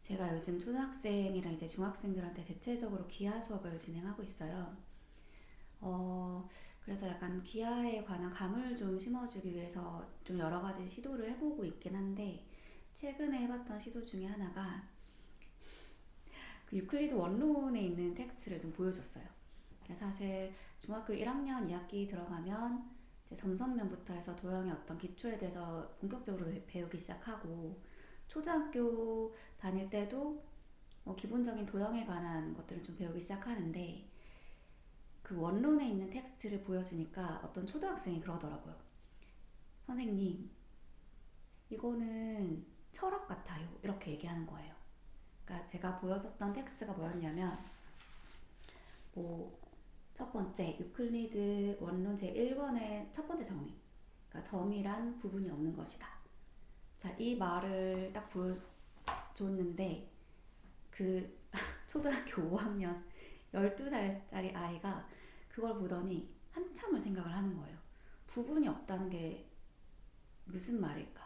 제가 요즘 초등학생이랑 이제 중학생들한테 대체적으로 기하 수업을 진행하고 있어요. 어, 그래서 약간 기하에 관한 감을 좀 심어주기 위해서 좀 여러 가지 시도를 해보고 있긴 한데, 최근에 해봤던 시도 중에 하나가 그 유클리드 원론에 있는 텍스트를 좀 보여줬어요. 그러니까 사실 중학교 1학년 2학기 들어가면 이제 점선면부터 해서 도형의 어떤 기초에 대해서 본격적으로 배우기 시작하고, 초등학교 다닐 때도 기본적인 도형에 관한 것들을 좀 배우기 시작하는데, 그 원론에 있는 텍스트를 보여주니까 어떤 초등학생이 그러더라고요. 선생님, 이거는 철학 같아요. 이렇게 얘기하는 거예요. 그러니까 제가 보여줬던 텍스트가 뭐였냐면, 뭐, 첫 번째, 유클리드 원론 제1권의 첫 번째 정리. 그러니까 점이란 부분이 없는 것이다. 자, 이 말을 딱 보여줬는데, 그 초등학교 5학년 12살짜리 아이가 그걸 보더니 한참을 생각을 하는 거예요. 부분이 없다는 게 무슨 말일까?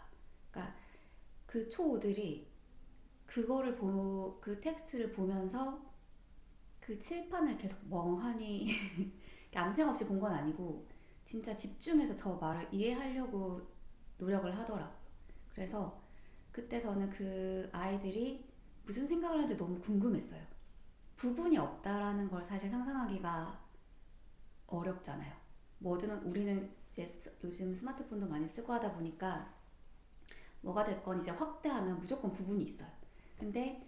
그러니까 그 초우들이 그 텍스트를 보면서 그 칠판을 계속 멍하니 아무 생각 없이 본 건 아니고 진짜 집중해서 저 말을 이해하려고 노력을 하더라고요. 그래서 그때 저는 그 아이들이 무슨 생각을 하는지 너무 궁금했어요. 부분이 없다라는 걸 사실 상상하기가 어렵잖아요. 뭐든 우리는 이제 요즘 스마트폰도 많이 쓰고 하다 보니까 뭐가 됐건 이제 확대하면 무조건 부분이 있어요. 근데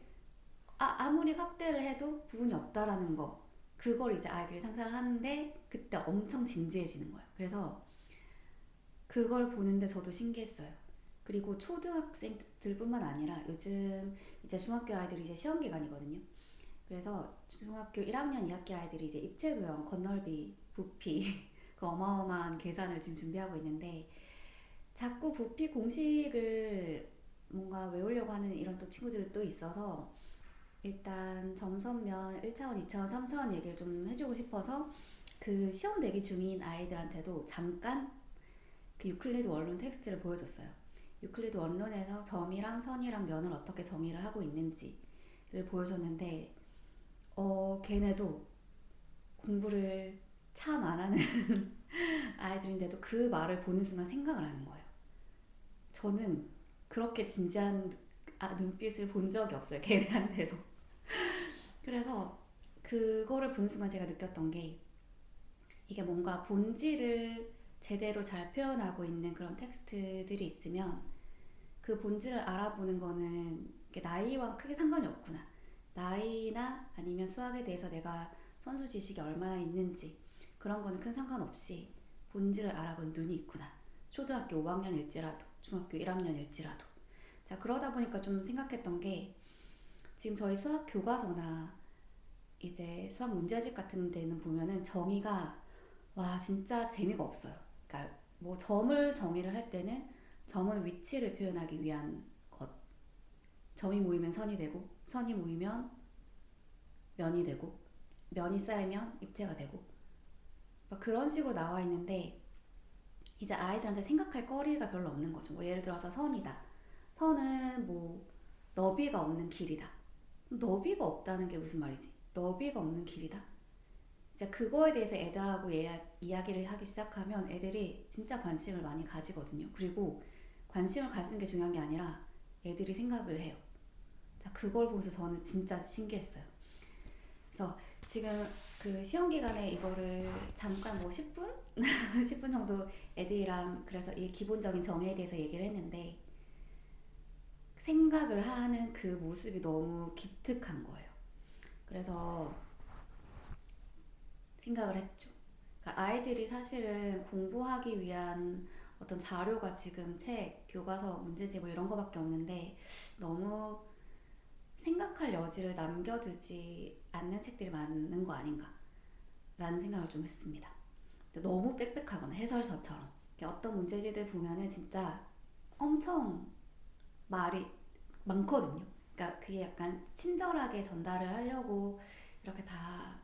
아무리 확대를 해도 부분이 없다라는 거, 그걸 이제 아이들이 상상을 하는데 그때 엄청 진지해지는 거예요. 그래서 그걸 보는데 저도 신기했어요. 그리고 초등학생들뿐만 아니라 요즘 이제 중학교 아이들이 이제 시험 기간이거든요. 그래서 중학교 1학년 2학기 아이들이 이제 입체 도형, 건널비, 부피 그 어마어마한 계산을 지금 준비하고 있는데, 자꾸 부피 공식을 뭔가 외우려고 하는 이런 또 친구들도 있어서 일단 점선면 1차원, 2차원, 3차원 얘기를 좀 해주고 싶어서 그 시험 대비 중인 아이들한테도 잠깐 그 유클리드 원론 텍스트를 보여줬어요. 유클리드 원론에서 점이랑 선이랑 면을 어떻게 정의를 하고 있는지를 보여줬는데, 걔네도 공부를 참 안 하는 아이들인데도 그 말을 보는 순간 생각을 하는 거예요. 저는 그렇게 진지한 눈빛을 본 적이 없어요, 걔네한테서. 그래서 그거를 보는 순간 제가 느꼈던 게, 이게 뭔가 본질을 제대로 잘 표현하고 있는 그런 텍스트들이 있으면 그 본질을 알아보는 거는 나이와 크게 상관이 없구나. 나이나 아니면 수학에 대해서 내가 선수 지식이 얼마나 있는지 그런 거는 큰 상관없이 본질을 알아본 눈이 있구나. 초등학교 5학년일지라도 중학교 1학년일지라도. 자, 그러다 보니까 좀 생각했던 게, 지금 저희 수학 교과서나 이제 수학 문제집 같은 데는 보면은 정의가 와 진짜 재미가 없어요. 그러니까 뭐 점을 정의를 할 때는 점은 위치를 표현하기 위한 것. 점이 모이면 선이 되고, 선이 모이면 면이 되고, 면이 쌓이면 입체가 되고, 막 그런 식으로 나와 있는데 이제 아이들한테 생각할 거리가 별로 없는 거죠. 뭐 예를 들어서 선이다. 선은 뭐 너비가 없는 길이다. 너비가 없다는 게 무슨 말이지? 너비가 없는 길이다. 이제 그거에 대해서 애들하고 이야기를 하기 시작하면 애들이 진짜 관심을 많이 가지거든요. 그리고 관심을 가지는 게 중요한 게 아니라 애들이 생각을 해요. 자, 그걸 보면서 저는 진짜 신기했어요. 그래서 지금 그 시험 기간에 이거를 잠깐 뭐 10분? 10분 정도 애들이랑 그래서 이 기본적인 정의에 대해서 얘기를 했는데, 생각을 하는 그 모습이 너무 기특한 거예요. 그래서 생각을 했죠. 그러니까 아이들이 사실은 공부하기 위한 어떤 자료가 지금 책, 교과서, 문제집 뭐 이런 거밖에 없는데 너무 생각할 여지를 남겨두지 않는 책들이 많은 거 아닌가 라는 생각을 좀 했습니다. 너무 빽빽하거나 해설서처럼 어떤 문제지들 보면은 진짜 엄청 말이 많거든요. 그러니까 그게 약간 친절하게 전달을 하려고 이렇게 다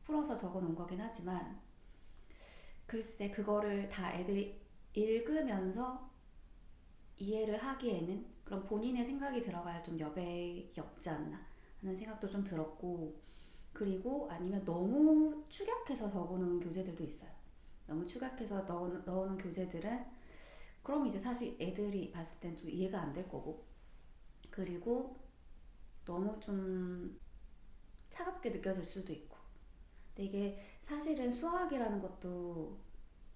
풀어서 적어 놓은 거긴 하지만, 글쎄 그거를 다 애들이 읽으면서 이해를 하기에는 그런 본인의 생각이 들어갈 좀 여백이 없지 않나 하는 생각도 좀 들었고, 그리고 아니면 너무 축약해서 적어놓은 교재들도 있어요. 너무 축약해서 넣어놓은 교재들은 그럼 이제 사실 애들이 봤을 땐 좀 이해가 안 될 거고, 그리고 너무 좀 차갑게 느껴질 수도 있고. 근데 이게 사실은 수학이라는 것도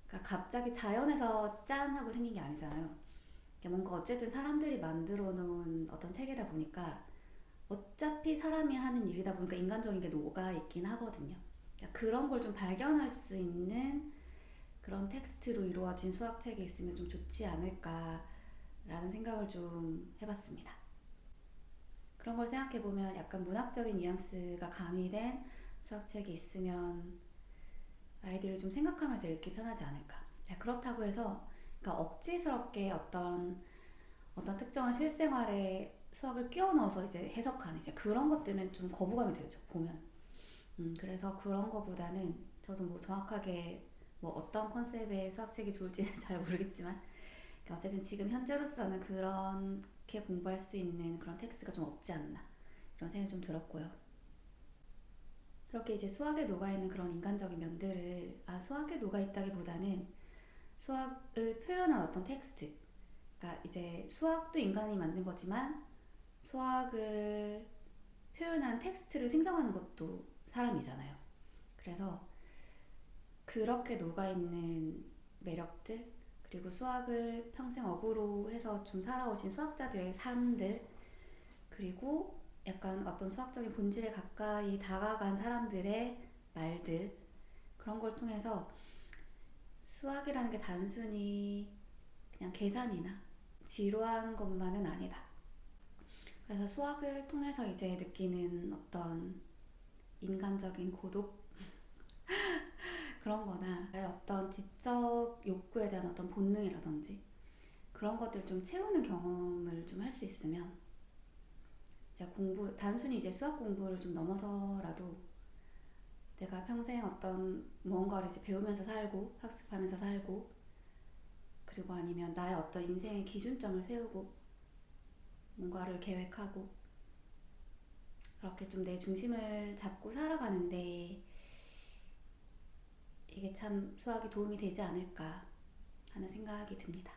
그러니까 갑자기 자연에서 짠 하고 생긴 게 아니잖아요. 뭔가 어쨌든 사람들이 만들어 놓은 어떤 체계다 보니까 어차피 사람이 하는 일이다 보니까 인간적인 게 녹아 있긴 하거든요. 그러니까 그런 걸 좀 발견할 수 있는 그런 텍스트로 이루어진 수학책이 있으면 좀 좋지 않을까라는 생각을 좀 해봤습니다. 그런 걸 생각해보면 약간 문학적인 뉘앙스가 가미된 수학책이 있으면 아이들을 좀 생각하면서 읽기 편하지 않을까. 그렇다고 해서 그러니까 억지스럽게 어떤 특정한 실생활에 수학을 끼워 넣어서 이제 해석하는 이제 그런 것들은 좀 거부감이 들죠, 보면. 그래서 그런 거보다는 저도 뭐 정확하게 뭐 어떤 컨셉의 수학책이 좋을지는 잘 모르겠지만 그러니까 어쨌든 지금 현재로서는 그렇게 공부할 수 있는 그런 텍스트가 좀 없지 않나 이런 생각이 좀 들었고요. 그렇게 이제 수학에 녹아있는 그런 인간적인 면들을 수학에 녹아있다기보다는 수학을 표현한 어떤 텍스트, 그러니까 이제 수학도 인간이 만든 거지만 수학을 표현한 텍스트를 생성하는 것도 사람이잖아요. 그래서 그렇게 녹아있는 매력들, 그리고 수학을 평생 업으로 해서 좀 살아오신 수학자들의 삶들, 그리고 약간 어떤 수학적인 본질에 가까이 다가간 사람들의 말들, 그런 걸 통해서 수학이라는 게 단순히 그냥 계산이나 지루한 것만은 아니다. 그래서 수학을 통해서 이제 느끼는 어떤 인간적인 고독 그런 거나 어떤 지적 욕구에 대한 어떤 본능이라든지 그런 것들 좀 채우는 경험을 좀 할 수 있으면 이제 단순히 이제 수학 공부를 좀 넘어서라도 내가 평생 어떤 무언가를 이제 배우면서 살고 학습하면서 살고 그리고 아니면 나의 어떤 인생의 기준점을 세우고 뭔가를 계획하고 그렇게 좀 내 중심을 잡고 살아가는데 이게 참 수학이 도움이 되지 않을까 하는 생각이 듭니다.